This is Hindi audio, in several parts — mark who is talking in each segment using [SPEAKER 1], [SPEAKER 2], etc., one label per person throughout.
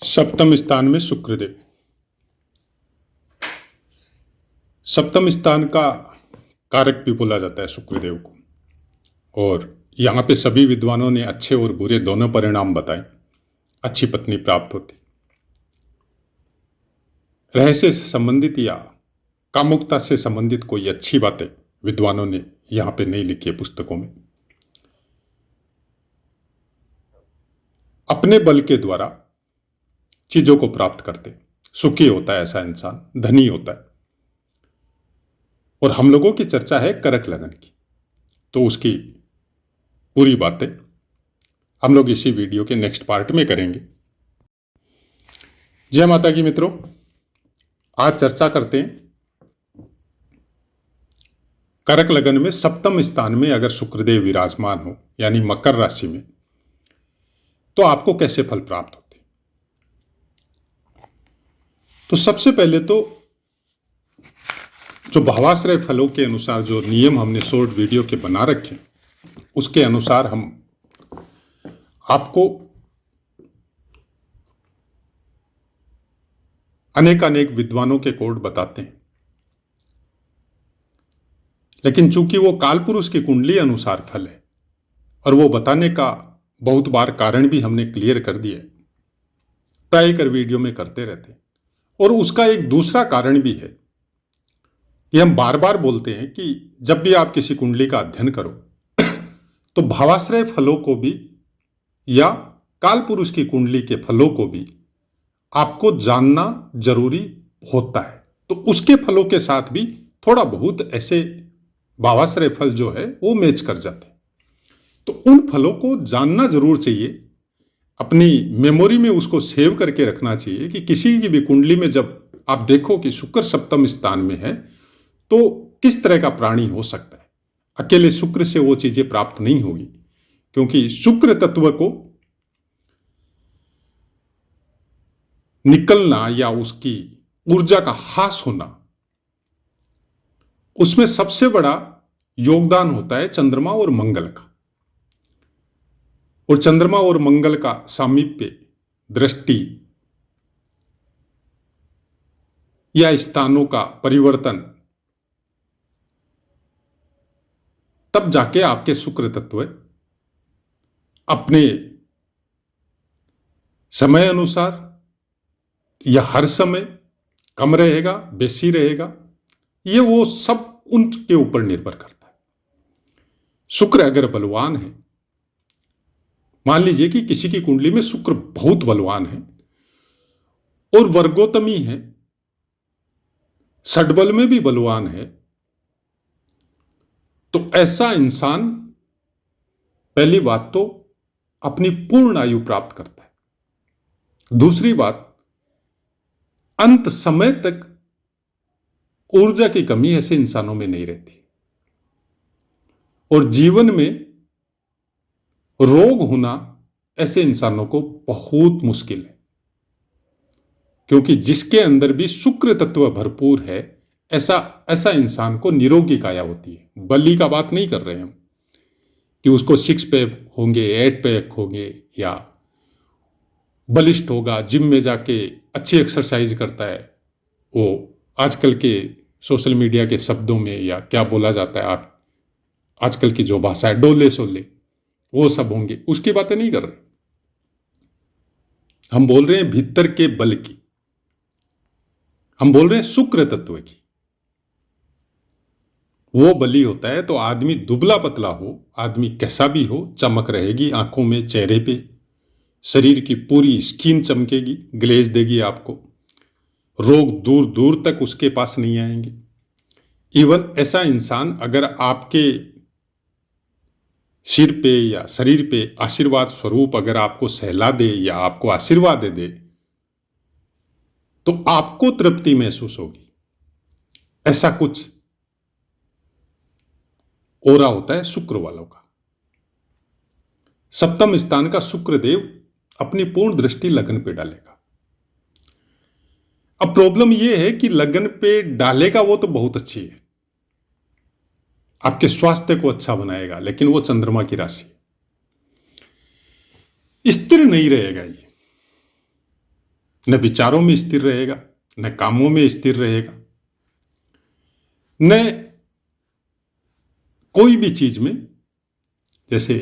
[SPEAKER 1] सप्तम स्थान में शुक्रदेव। सप्तम स्थान का कारक भी बोला जाता है शुक्रदेव को। और यहाँ पे सभी विद्वानों ने अच्छे और बुरे दोनों परिणाम बताए। अच्छी पत्नी प्राप्त होती, रहस्य से संबंधित या कामुकता से संबंधित कोई अच्छी बातें विद्वानों ने यहाँ पे नहीं लिखी है पुस्तकों में। अपने बल के द्वारा चीजों को प्राप्त करते, सुखी होता है ऐसा इंसान, धनी होता है। और हम लोगों की चर्चा है करक लगन की, तो उसकी पूरी बातें हम लोग इसी वीडियो के नेक्स्ट पार्ट में करेंगे। जय माता की मित्रों, आज चर्चा करते हैं करक लगन में सप्तम स्थान में अगर शुक्रदेव विराजमान हो यानी मकर राशि में, तो आपको कैसे फल प्राप्त होते। तो सबसे पहले तो जो भावाश्रय फलों के अनुसार जो नियम हमने शॉर्ट वीडियो के बना रखे, उसके अनुसार हम आपको अनेक विद्वानों के कोड बताते हैं। लेकिन चूंकि वो कालपुरुष की कुंडली अनुसार फल है और वो बताने का बहुत बार कारण भी हमने क्लियर कर दिया है, प्राय कर वीडियो में करते रहते हैं। और उसका एक दूसरा कारण भी है कि हम बार बार बोलते हैं कि जब भी आप किसी कुंडली का अध्ययन करो तो भावाश्रय फलों को भी या कालपुरुष की कुंडली के फलों को भी आपको जानना जरूरी होता है। तो उसके फलों के साथ भी थोड़ा बहुत ऐसे भावाश्रय फल जो है वो मैच कर जाते हैं। तो उन फलों को जानना जरूर चाहिए, अपनी मेमोरी में उसको सेव करके रखना चाहिए कि किसी की भी कुंडली में जब आप देखो कि शुक्र सप्तम स्थान में है तो किस तरह का प्राणी हो सकता है। अकेले शुक्र से वो चीजें प्राप्त नहीं होगी, क्योंकि शुक्र तत्व को निकलना या उसकी ऊर्जा का हास होना, उसमें सबसे बड़ा योगदान होता है चंद्रमा और मंगल का। और चंद्रमा और मंगल का सामीप्य, दृष्टि या स्थानों का परिवर्तन, तब जाके आपके शुक्र तत्व अपने समय अनुसार या हर समय कम रहेगा, बेसी रहेगा, ये वो सब उनके ऊपर निर्भर करता है। शुक्र अगर बलवान है, मान लीजिए कि किसी की कुंडली में शुक्र बहुत बलवान है और वर्गोत्तमी है, षड्बल में भी बलवान है, तो ऐसा इंसान पहली बात तो अपनी पूर्ण आयु प्राप्त करता है। दूसरी बात, अंत समय तक ऊर्जा की कमी ऐसे इंसानों में नहीं रहती और जीवन में रोग होना ऐसे इंसानों को बहुत मुश्किल है, क्योंकि जिसके अंदर भी शुक्र तत्व भरपूर है ऐसा इंसान को निरोगी काया होती है। बली का बात नहीं कर रहे हम कि उसको 6 पैक होंगे, 8 पैक होंगे या बलिष्ठ होगा, जिम में जाके अच्छी एक्सरसाइज करता है, वो आजकल के सोशल मीडिया के शब्दों में या क्या बोला जाता है, आप आजकल की जो भाषा है डोले सोले, वो सब होंगे, उसकी बातें नहीं कर रहे। हम बोल रहे हैं भीतर के बल की, हम बोल रहे हैं शुक्र तत्व की। वो बली होता है तो आदमी दुबला पतला हो, आदमी कैसा भी हो, चमक रहेगी आंखों में, चेहरे पे, शरीर की पूरी स्किन चमकेगी, ग्लेज देगी आपको, रोग दूर दूर तक उसके पास नहीं आएंगे। इवन ऐसा इंसान अगर आपके सिर पे या शरीर पे आशीर्वाद स्वरूप अगर आपको सहला दे या आपको आशीर्वाद दे तो आपको तृप्ति महसूस होगी। ऐसा कुछ ओरा होता है शुक्र वालों का। सप्तम स्थान का शुक्रदेव अपनी पूर्ण दृष्टि लगन पे डालेगा। अब प्रॉब्लम यह है कि लगन पे डालेगा वो तो बहुत अच्छी है, आपके स्वास्थ्य को अच्छा बनाएगा, लेकिन वो चंद्रमा की राशि, स्थिर नहीं रहेगा ये। न विचारों में स्थिर रहेगा, न कामों में स्थिर रहेगा, न कोई भी चीज में, जैसे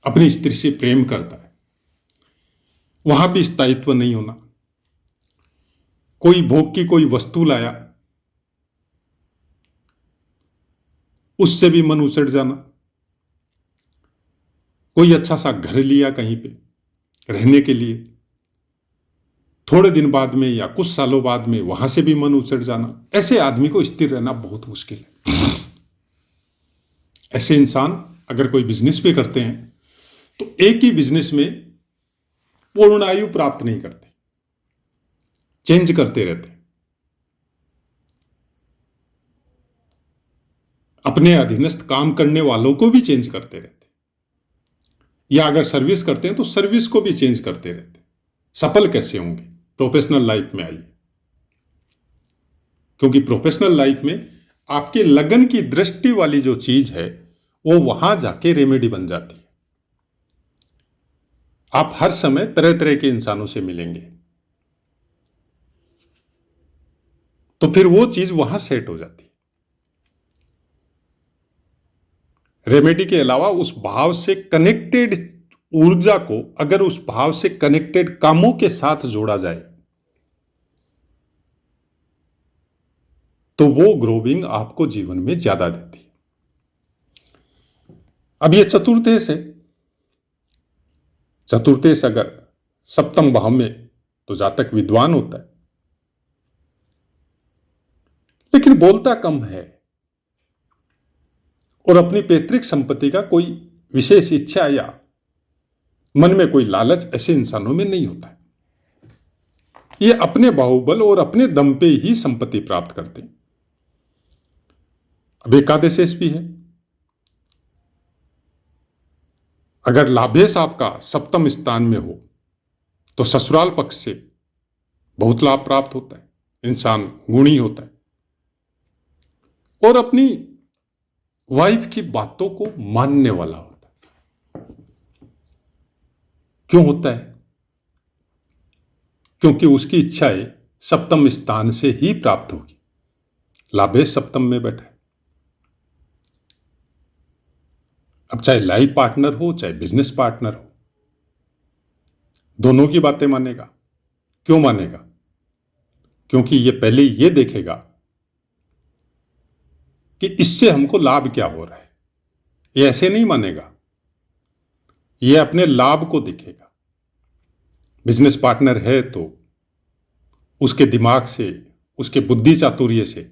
[SPEAKER 1] अपनी स्त्री से प्रेम करता है वहां भी स्थायित्व नहीं होना। कोई भोग की कोई वस्तु लाया, उससे भी मन उचट जाना। कोई अच्छा सा घर लिया कहीं पे रहने के लिए, थोड़े दिन बाद में या कुछ सालों बाद में वहां से भी मन उचट जाना। ऐसे आदमी को स्थिर रहना बहुत मुश्किल है। ऐसे इंसान अगर कोई बिजनेस भी करते हैं तो एक ही बिजनेस में पूर्णायु प्राप्त नहीं करते, चेंज करते रहते। अपने अधीनस्थ काम करने वालों को भी चेंज करते रहते, या अगर सर्विस करते हैं तो सर्विस को भी चेंज करते रहते। सफल कैसे होंगे? प्रोफेशनल लाइफ में आइए, क्योंकि प्रोफेशनल लाइफ में आपके लगन की दृष्टि वाली जो चीज है वो वहां जाके रेमेडी बन जाती है। आप हर समय तरह तरह के इंसानों से मिलेंगे, तो फिर वो चीज वहां सेट हो जाती है। रेमेडी के अलावा उस भाव से कनेक्टेड ऊर्जा को अगर उस भाव से कनेक्टेड कामों के साथ जोड़ा जाए तो वो ग्रोविंग आपको जीवन में ज्यादा देती है। अब ये चतुर्थेश है। चतुर्थेश अगर सप्तम भाव में तो जातक विद्वान होता है, लेकिन बोलता कम है और अपनी पैतृक संपत्ति का कोई विशेष इच्छा या मन में कोई लालच ऐसे इंसानों में नहीं होता है। ये अपने बाहुबल और अपने दम पे ही संपत्ति प्राप्त करते हैं। अब एकादशेश भी है। अगर लाभेश आपका सप्तम स्थान में हो तो ससुराल पक्ष से बहुत लाभ प्राप्त होता है, इंसान गुणी होता है और अपनी वाइफ की बातों को मानने वाला होता है। क्यों होता है? क्योंकि उसकी इच्छाएं सप्तम स्थान से ही प्राप्त होगी। लाभेश सप्तम में बैठा है। अब चाहे लाइफ पार्टनर हो चाहे बिजनेस पार्टनर हो, दोनों की बातें मानेगा। क्यों मानेगा? क्योंकि ये पहले ये देखेगा कि इससे हमको लाभ क्या हो रहा है। ये ऐसे नहीं मानेगा, ये अपने लाभ को देखेगा। बिजनेस पार्टनर है तो उसके दिमाग से, उसके बुद्धि चातुर्य से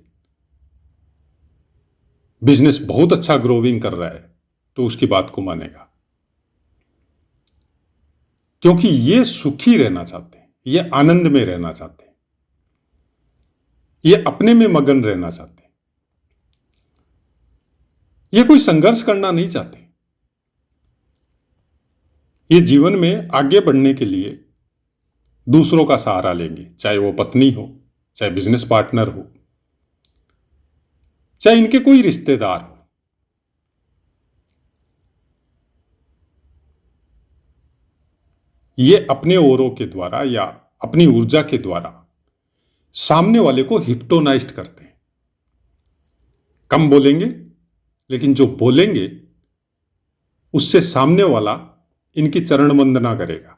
[SPEAKER 1] बिजनेस बहुत अच्छा ग्रोविंग कर रहा है तो उसकी बात को मानेगा, क्योंकि ये सुखी रहना चाहते हैं, ये आनंद में रहना चाहते हैं, ये अपने में मगन रहना चाहते हैं, ये कोई संघर्ष करना नहीं चाहते। ये जीवन में आगे बढ़ने के लिए दूसरों का सहारा लेंगे, चाहे वो पत्नी हो, चाहे बिजनेस पार्टनर हो, चाहे इनके कोई रिश्तेदार हो। ये अपने औरों के द्वारा या अपनी ऊर्जा के द्वारा सामने वाले को हिप्नोटाइज करते हैं। कम बोलेंगे, लेकिन जो बोलेंगे उससे सामने वाला इनकी चरण वंदना करेगा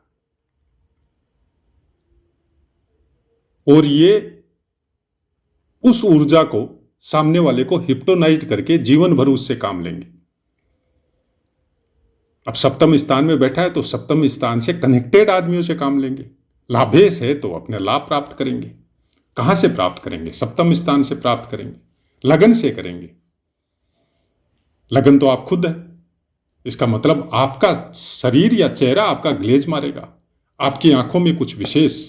[SPEAKER 1] और ये उस ऊर्जा को सामने वाले को हिप्नोटाइज करके जीवन भर उससे काम लेंगे। अब सप्तम स्थान में बैठा है तो सप्तम स्थान से कनेक्टेड आदमियों से काम लेंगे। लाभेश है तो अपने लाभ प्राप्त करेंगे। कहां से प्राप्त करेंगे? सप्तम स्थान से प्राप्त करेंगे, लगन से करेंगे। लगन तो आप खुद है। इसका मतलब आपका शरीर या चेहरा आपका ग्लेज मारेगा, आपकी आंखों में कुछ विशेष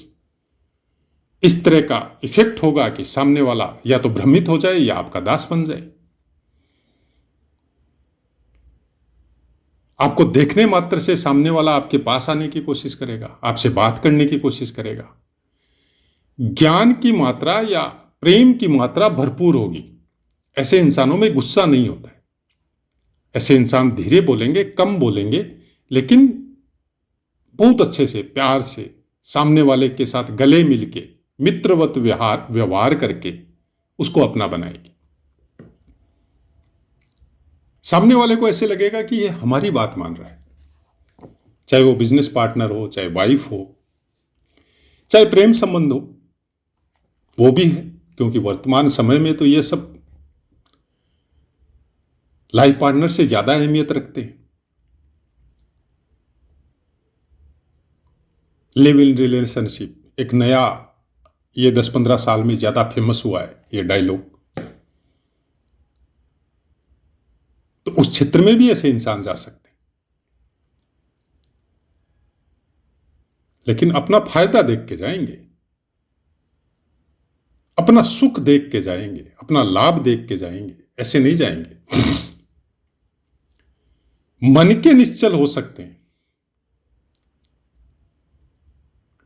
[SPEAKER 1] इस तरह का इफेक्ट होगा कि सामने वाला या तो भ्रमित हो जाए या आपका दास बन जाए। आपको देखने मात्र से सामने वाला आपके पास आने की कोशिश करेगा, आपसे बात करने की कोशिश करेगा। ज्ञान की मात्रा या प्रेम की मात्रा भरपूर होगी। ऐसे इंसानों में गुस्सा नहीं होता है। ऐसे इंसान धीरे बोलेंगे, कम बोलेंगे, लेकिन बहुत अच्छे से, प्यार से, सामने वाले के साथ गले मिलके मित्रवत व्यवहार करके उसको अपना बनाएगी। सामने वाले को ऐसे लगेगा कि ये हमारी बात मान रहा है, चाहे वो बिजनेस पार्टनर हो, चाहे वाइफ हो, चाहे प्रेम संबंध हो, वो भी है, क्योंकि वर्तमान समय में तो ये सब लाइफ पार्टनर से ज्यादा अहमियत रखते हैं। लिव इन रिलेशनशिप एक नया, ये 10-15 साल में ज्यादा फेमस हुआ है ये डायलॉग। तो उस क्षेत्र में भी ऐसे इंसान जा सकते हैं, लेकिन अपना फायदा देख के जाएंगे, अपना सुख देख के जाएंगे, अपना लाभ देख के जाएंगे, ऐसे नहीं जाएंगे। मन के निश्चल हो सकते हैं,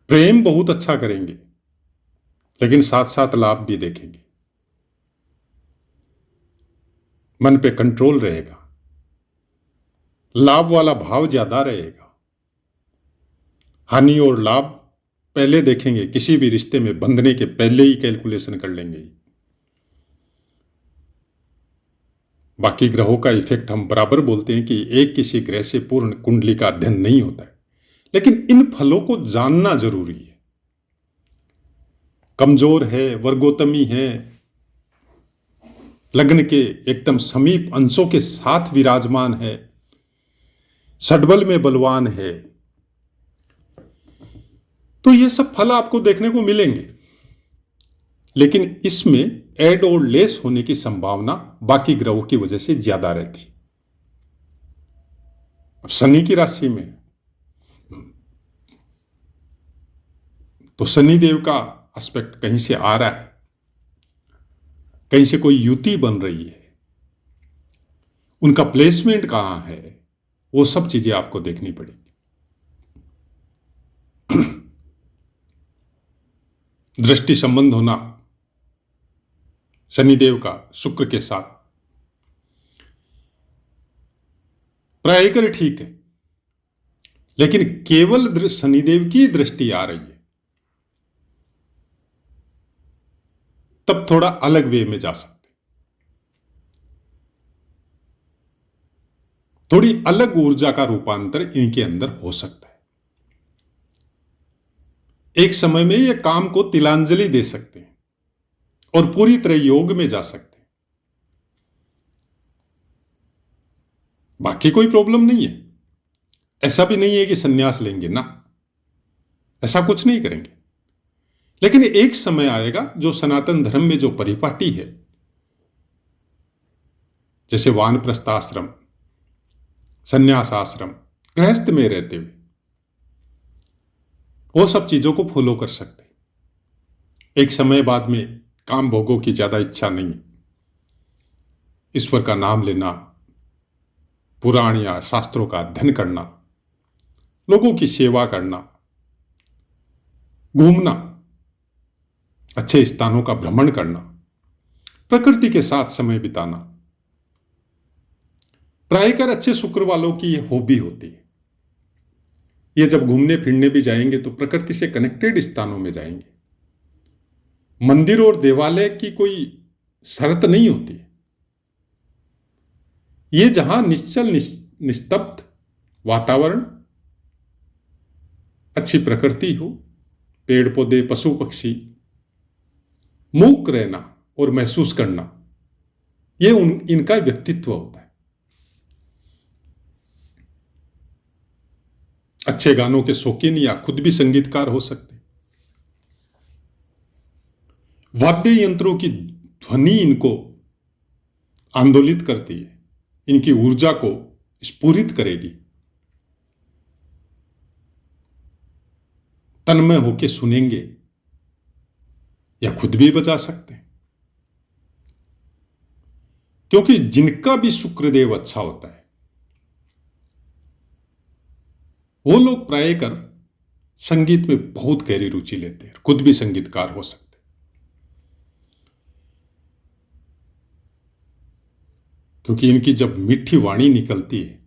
[SPEAKER 1] प्रेम बहुत अच्छा करेंगे, लेकिन साथ साथ लाभ भी देखेंगे। मन पे कंट्रोल रहेगा, लाभ वाला भाव ज्यादा रहेगा। हानि और लाभ पहले देखेंगे, किसी भी रिश्ते में बंधने के पहले ही कैलकुलेशन कर लेंगे। बाकी ग्रहों का इफेक्ट हम बराबर बोलते हैं कि एक किसी ग्रह से पूर्ण कुंडली का अध्ययन नहीं होता है, लेकिन इन फलों को जानना जरूरी है। कमजोर है, वर्गोत्तमी है, लग्न के एकदम समीप अंशों के साथ विराजमान है, षड्बल में बलवान है, तो ये सब फल आपको देखने को मिलेंगे, लेकिन इसमें ऐड और लेस होने की संभावना बाकी ग्रहों की वजह से ज्यादा रहती। अब शनि की राशि में तो शनि देव का एस्पेक्ट कहीं से आ रहा है, कहीं से कोई युति बन रही है, उनका प्लेसमेंट कहां है, वो सब चीजें आपको देखनी पड़ेगी। दृष्टि संबंध होना शनिदेव का शुक्र के साथ प्राय कर ठीक है, लेकिन केवल शनिदेव की दृष्टि आ रही है, तब थोड़ा अलग वे में जा सकते, थोड़ी अलग ऊर्जा का रूपांतर इनके अंदर हो सकता है। एक समय में ये काम को तिलांजलि दे सकते हैं और पूरी तरह योग में जा सकते हैं। बाकी कोई प्रॉब्लम नहीं है, ऐसा भी नहीं है कि सन्यास लेंगे ना, ऐसा कुछ नहीं करेंगे, लेकिन एक समय आएगा जो सनातन धर्म में जो परिपाटी है, जैसे वानप्रस्थ आश्रम, सन्यास आश्रम, गृहस्थ में रहते हुए वो सब चीजों को फॉलो कर सकते। एक समय बाद में काम भोगों की ज्यादा इच्छा नहीं, ईश्वर का नाम लेना, पुराण या शास्त्रों का अध्ययन करना, लोगों की सेवा करना, घूमना, अच्छे स्थानों का भ्रमण करना, प्रकृति के साथ समय बिताना, प्रायकर अच्छे शुक्र वालों की ये हॉबी होती है। ये जब घूमने फिरने भी जाएंगे तो प्रकृति से कनेक्टेड स्थानों में जाएंगे। मंदिर और देवालय की कोई शर्त नहीं होती, ये जहां निश्चल निस्तब्ध वातावरण, अच्छी प्रकृति हो, पेड़ पौधे, पशु पक्षी, मूक रहना और महसूस करना, ये इनका व्यक्तित्व होता है। अच्छे गानों के शौकीन या खुद भी संगीतकार हो सकते हैं। वाद्य यंत्रों की ध्वनि इनको आंदोलित करती है, इनकी ऊर्जा को स्फुरित करेगी। तन्मय होके सुनेंगे या खुद भी बजा सकते हैं, क्योंकि जिनका भी शुक्रदेव अच्छा होता है वो लोग प्राय कर संगीत में बहुत गहरी रुचि लेते हैं, खुद भी संगीतकार हो सकते हैं, क्योंकि इनकी जब मीठी वाणी निकलती है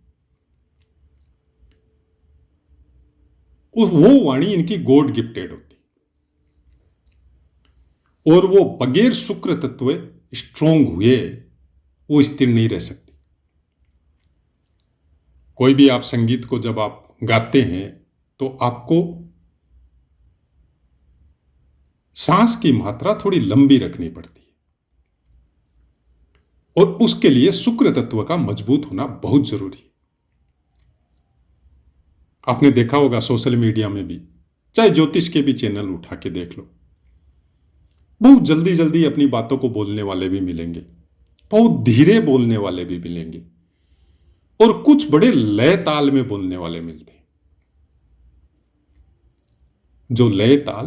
[SPEAKER 1] वो वाणी इनकी गॉड गिफ्टेड होती, और वो बगैर शुक्र तत्व स्ट्रोंग हुए वो स्थिर नहीं रह सकती। कोई भी आप संगीत को जब आप गाते हैं तो आपको सांस की मात्रा थोड़ी लंबी रखनी पड़ती है, और उसके लिए शुक्र तत्व का मजबूत होना बहुत जरूरी है। आपने देखा होगा सोशल मीडिया में भी, चाहे ज्योतिष के भी चैनल उठा के देख लो, बहुत जल्दी जल्दी अपनी बातों को बोलने वाले भी मिलेंगे, बहुत धीरे बोलने वाले भी मिलेंगे, और कुछ बड़े लय ताल में बोलने वाले मिलते हैं। जो लय ताल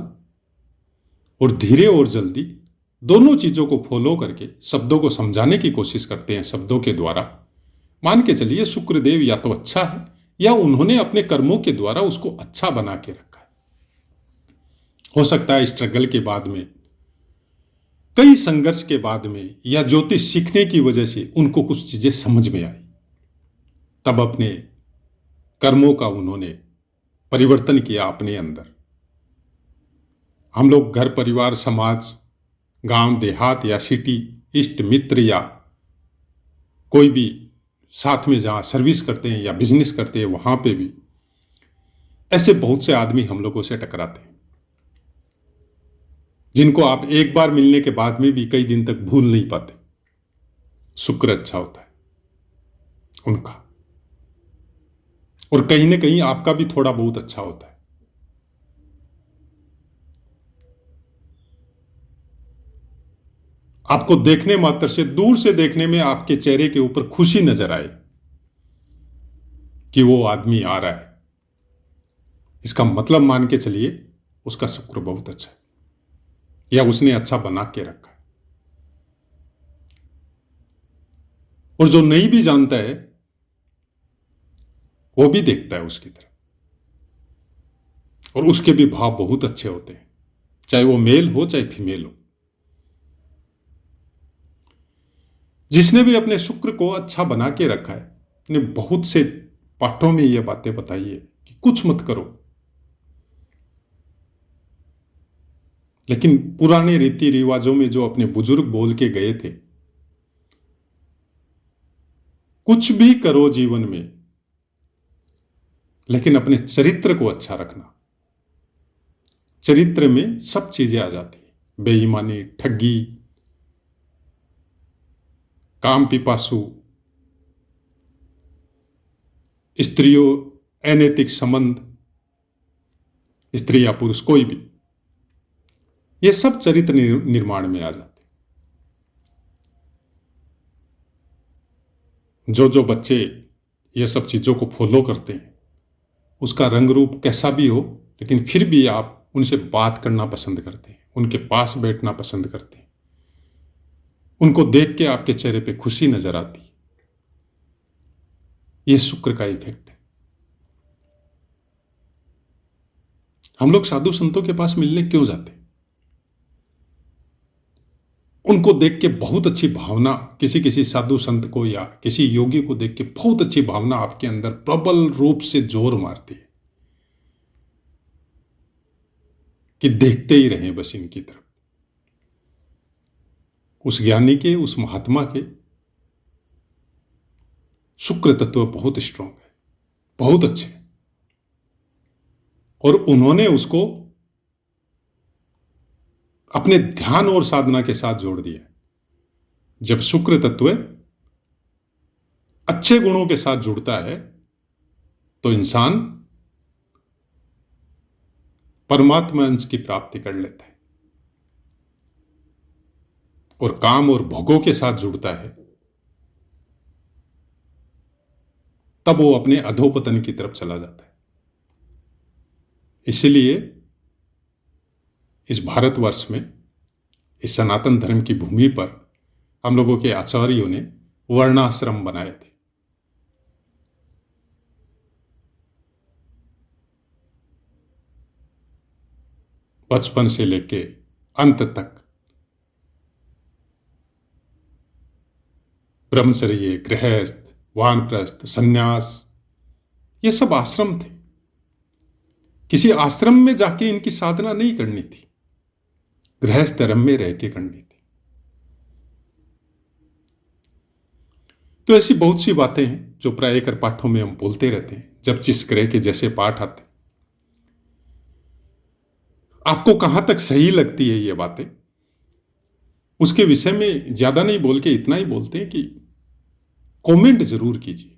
[SPEAKER 1] और धीरे और जल्दी दोनों चीजों को फॉलो करके शब्दों को समझाने की कोशिश करते हैं शब्दों के द्वारा, मान के चलिए शुक्रदेव या तो अच्छा है या उन्होंने अपने कर्मों के द्वारा उसको अच्छा बना के रखा है। हो सकता है स्ट्रगल के बाद में, कई संघर्ष के बाद में, या ज्योतिष सीखने की वजह से उनको कुछ चीजें समझ में आई, तब अपने कर्मों का उन्होंने परिवर्तन किया अपने अंदर। हम लोग घर परिवार समाज गांव देहात या सिटी, इष्ट मित्र या कोई भी साथ में जहां सर्विस करते हैं या बिजनेस करते हैं, वहां पे भी ऐसे बहुत से आदमी हम लोगों से टकराते हैं, जिनको आप एक बार मिलने के बाद में भी कई दिन तक भूल नहीं पाते। शुक्र अच्छा होता है उनका, और कहीं ना कहीं आपका भी थोड़ा बहुत अच्छा होता है। आपको देखने मात्र से, दूर से देखने में आपके चेहरे के ऊपर खुशी नजर आए कि वो आदमी आ रहा है, इसका मतलब मान के चलिए उसका शुक्र बहुत अच्छा है, या उसने अच्छा बना के रखा है। और जो नहीं भी जानता है वो भी देखता है उसकी तरफ, और उसके भी भाव बहुत अच्छे होते हैं, चाहे वो मेल हो चाहे फीमेल हो। जिसने भी अपने शुक्र को अच्छा बना के रखा है, ने बहुत से पाठों में ये बातें बताई है कि कुछ मत करो, लेकिन पुराने रीति रिवाजों में जो अपने बुजुर्ग बोल के गए थे, कुछ भी करो जीवन में लेकिन अपने चरित्र को अच्छा रखना। चरित्र में सब चीजें आ जाती है, बेईमानी, ठगी, काम पिपासु, स्त्रियों, अनैतिक संबंध, स्त्री या पुरुष कोई भी, ये सब चरित्र निर्माण में आ जाते। जो जो बच्चे ये सब चीजों को फॉलो करते हैं, उसका रंग रूप कैसा भी हो, लेकिन फिर भी आप उनसे बात करना पसंद करते हैं, उनके पास बैठना पसंद करते हैं, उनको देख के आपके चेहरे पे खुशी नजर आती है। ये शुक्र का इफेक्ट है। हम लोग साधु संतों के पास मिलने क्यों जाते हैं? उनको देख के बहुत अच्छी भावना, किसी किसी साधु संत को या किसी योगी को देख के बहुत अच्छी भावना आपके अंदर प्रबल रूप से जोर मारती है कि देखते ही रहें बस इनकी तरफ। उस ज्ञानी के, उस महात्मा के शुक्र तत्व बहुत स्ट्रांग है, बहुत अच्छे, और उन्होंने उसको अपने ध्यान और साधना के साथ जोड़ दिया। जब शुक्र तत्व अच्छे गुणों के साथ जुड़ता है तो इंसान परमात्मा अंश की प्राप्ति कर लेता है, और काम और भोगों के साथ जुड़ता है तब वो अपने अधोपतन की तरफ चला जाता है। इसलिए इस भारतवर्ष में, इस सनातन धर्म की भूमि पर हम लोगों के आचार्यों ने वर्णाश्रम बनाए थे। बचपन से लेके अंत तक ब्रह्मचर्य, गृहस्थ, वानप्रस्थ, सन्यास, ये सब आश्रम थे किसी आश्रम में जाके इनकी साधना नहीं करनी थी, गृहस्थ धर्म में रह के करनी थी। तो ऐसी बहुत सी बातें हैं जो प्रायकर पाठों में हम बोलते रहते हैं जब जिस ग्रह के जैसे पाठ आते। आपको कहां तक सही लगती है ये बातें, उसके विषय में ज्यादा नहीं बोल के इतना ही बोलते हैं कि कमेंट जरूर कीजिए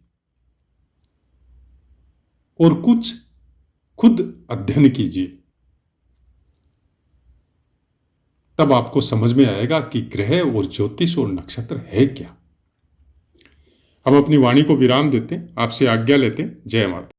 [SPEAKER 1] और कुछ खुद अध्ययन कीजिए, तब आपको समझ में आएगा कि ग्रह और ज्योतिष और नक्षत्र है क्या। हम अपनी वाणी को विराम देते हैं, आपसे आज्ञा लेते हैं। जय माता।